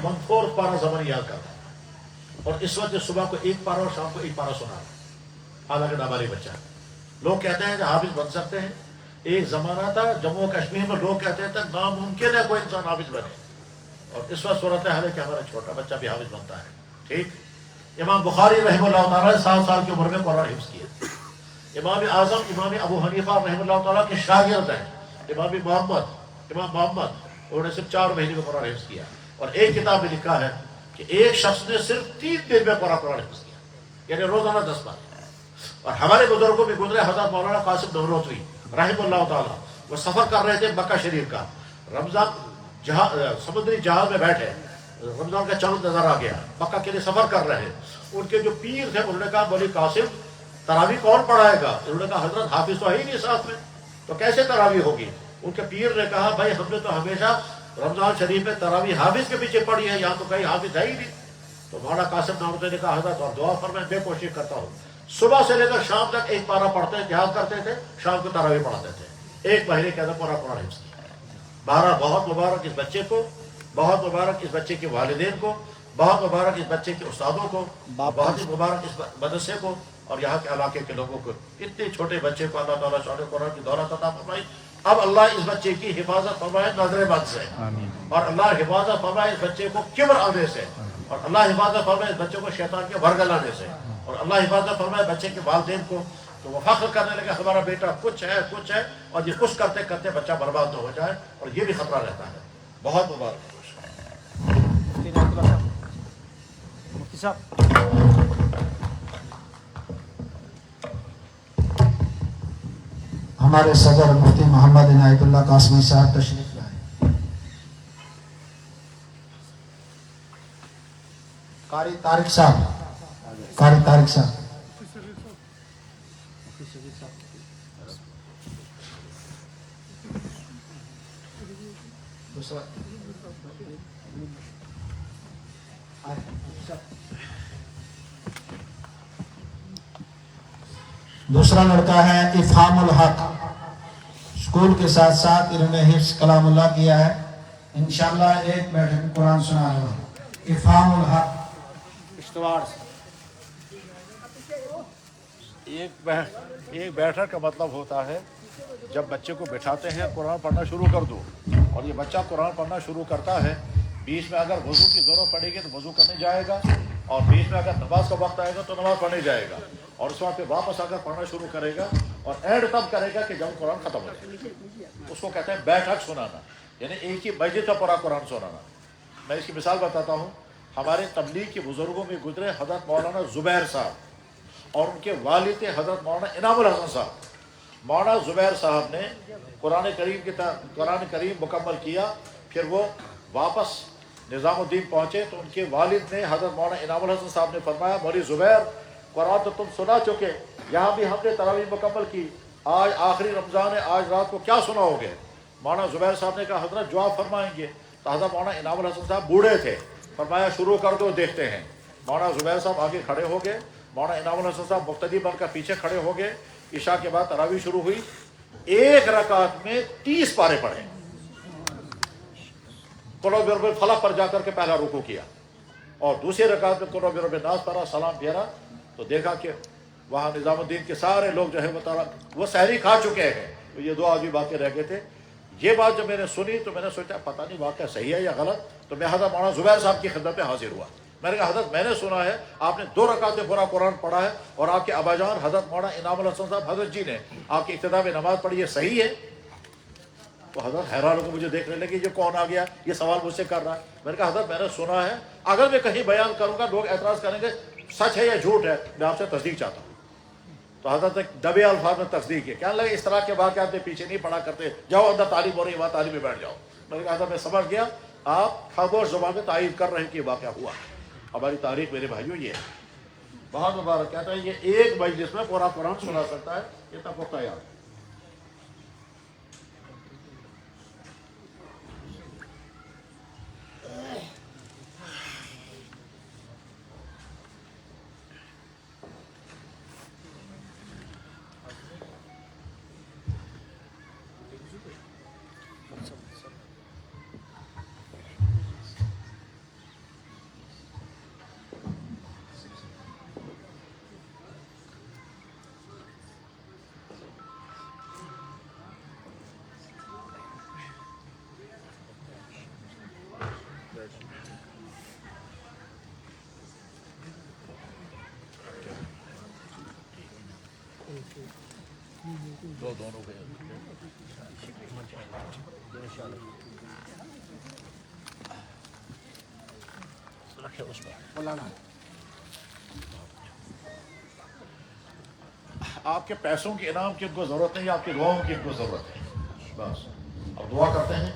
1/4 पारा ज़बान याद करता है, और इस वक्त सुबह को 1 पारा और शाम को 1 पारा सुना है, हालांकि नाबालिग बच्चा है। लोग कहते हैं कि हाफिज बन सकते हैं। एक ज़माना था जम्मू कश्मीर में लोग कहते थे नामुमकिन है कोई इंसान हाफिज बने, और इस वक्त सूरत हाल है कि हमारा छोटा बच्चा भी हाफिज बनता है। ठीक, इमाम बुखारी रहमतुल्लाह ताला 7 साल की उम्र में कुरान हिफ्ज़ किया। इमाम आज़म इमाम अबू हनीफा रहमतुल्लाह ताला के शागिर्द हैं इमाम मोहम्मद, उन्होंने सिर्फ 4 महीने में कुरान हिफ्ज़ किया। और एक किताब में लिखा है कि एक शख्स ने सिर्फ 3 दिन में कुरान हिफ्ज़ किया, यानी रोजाना 10 बार। और हमारे बुजुर्गों में गुजरे हज़रत मौलाना कासिम नौरोजी रहमतुल्लाह ताला, वो सफर कर रहे थे मक्का शरीफ का, रमजान समुद्री जहाज में बैठे, रमजान का चांद नजर आ गया, मक्का के लिए सफर कर रहे हैं। उनके जो पीर थे उन्होंने कहा मौलवी कासिम तरावी कौन पढ़ाएगा? उन्होंने कहा हजरत हाफिज तो है ही नहीं साथ में, तो कैसे तरावी होगी? उनके पीर ने कहा भाई हमने तो हमेशा रमजान शरीफ में तरावी हाफिज के पीछे पढ़ी है, यहाँ तो कहीं हाफिज है ही नहीं। तो मौलाना कासिम नौरोजी ने कहा हजरत और दुआ फरमाएं, मैं कोशिश करता हूँ। सुबह से लेकर शाम तक 1 पारा पढ़ते याद करते थे, शाम को तरावी पढ़ाते थे। 1 महीने के अंदर पूरा कुरान हिफ्ज़ किया। बहरहाल बहुत मुबारक इस बच्चे को, बहुत मुबारक इस बच्चे के वालिदैन को, बहुत मुबारक इस बच्चे के उस्तादों को, बहुत ही मुबारक इस मदरसे को और यहाँ के इलाके के लोगों को। इतने छोटे बच्चे को अल्लाह ताला शान कुरान की दौलत अता फरमाई। अब अल्लाह इस बच्चे की हिफाजत फरमाए नजर बद से, और अल्लाह हिफाजत फरमाए इस बच्चे को किब्र आने से, और अल्लाह हिफाजत फरमाए इस बच्चे को शैतान के वर्गलाने से, और अल्लाह हिफाजत फरमाए बच्चे के वालिदैन को, तो वो फख्र करने लगे हमारा बेटा कुछ है, और ये कुछ करते करते बच्चा बर्बाद न हो जाए, और ये भी खतरा रहता है। बहुत मुबारक। मुफ्ती साहब, हमारे सदर मुफ्ती मोहम्मद इनायतुल्लाह कासमी साहब तशरीफ लाए। कारी तारिक साहब दूसरा लड़का है इफ़हामुल हक, स्कूल के साथ साथ इन्होंने हिफ्ज़ कलामुल्लाह किया है। इंशाअल्लाह एक बैठक में कुरान सुना रहे हैं। इफ़हामुल हक एक बैठक का मतलब होता है जब बच्चे को बिठाते हैं कुरान पढ़ना शुरू कर दो, और ये बच्चा कुरान पढ़ना शुरू करता है, बीच में अगर वजू की जरूरत पड़ेगी तो वजू करने जाएगा, और बीच में अगर नमाज का वक्त आएगा तो नमाज पढ़ने जाएगा, और उस वक्त वापस आकर पढ़ना शुरू करेगा, और एंड तब करेगा कि जब कुरान खत्म हो जाए। उसको कहते हैं बैठक सुनाना, यानी एक ही मस्जिद का पूरा कुरान सुनाना। मैं इसकी मिसाल बताता हूँ। हमारे तबलीग के बुजुर्गों में गुजरे हजरत मौलाना जुबैर साहब, और उनके वालिद थे हजरत मौलाना इनामुल हसन साहब। मौलाना जुबैर साहब ने कुरान करीम मुकम्मल किया, फिर वो वापस निज़ामुद्दीन पहुँचे तो उनके वालिद ने हजरत मौलाना इनामुल हसन साहब ने फरमाया मौलवी जुबैर कुरान तो तुम सुना चुके, यहाँ भी हमने तरावी मुकम्मल की, आज आखिरी रमज़ान है, आज रात को क्या सुनाओगे? मौलाना जुबैर साहब ने कहा हजरत जवाब फरमाएंगे। तो हजरत मौलाना इनामुल हसन साहब बूढ़े थे, फरमाया शुरू कर दो देखते हैं। मौलाना जुबैर साहब आगे खड़े हो गए, मौलाना इनामुल हसन साहब मुक्तदी बनकर पीछे खड़े हो गए। इशा के बाद तरावी शुरू हुई। एक रकात में 30 पारे पढ़े। कुल बिरबिल फलक पर जाकर के पहला रुकू किया, और दूसरी रकात में कुल बिरबिल नास पढ़ा, सलाम फेरा, तो देखा कि वहाँ निज़ामुद्दीन के सारे लोग जो है वो सहरी खा चुके हैं, तो ये 2 आदमी बाकी रह गए थे। ये बात जब मैंने सुनी तो मैंने सोचा पता नहीं वाक़या सही है या गलत, तो मैं हज़रत मौलाना जुबैर साहब की खिदमत में हाजिर हुआ। मैंने कहा हज़रत मैंने सुना है आपने 2 रकातें पूरा कुरान पढ़ा है, और आपके अबाजान हज़रत मौलाना इनामुल हसन साहब हज़रत जी ने आपकी इब्तिदा में नमाज पढ़ी है, सही है? तो हज़रत हैरान होकर मुझे देखने लगे ये कौन आ गया, ये सवाल मुझसे कर रहा है। मैंने कहा हज़रत मैंने सुना है, अगर मैं कहीं बयान करूँगा लोग एतराज़ करेंगे सच है या झूठ है, मैं आपसे तस्दीक चाहता हूँ। तो हज़रत एक दबे अल्फाज में तस्दीक है। क्या लगे इस तरह के वाक़यात में पीछे नहीं पढ़ा करते, जाओ अंदर तालीम हो रही है वहाँ तालीम में बैठ जाओ। मैंने कहा मैं समझ गया आप खामोश ज़ुबान में तारीफ कर रहे हैं कि वाक़या हुआ। हमारी तारीख मेरे भाइयों ये है, बहुत मुबारक। कहता है ये एक मजलिस में पूरा कुरान सुना सकता है, इतना पुख्ता याद। دونوں کے رکھے اس میں آپ کے پیسوں کے انعام کی ان کو ضرورت نہیں، آپ کی دعاؤں کی ان کو ضرورت ہے، بس اب دعا کرتے ہیں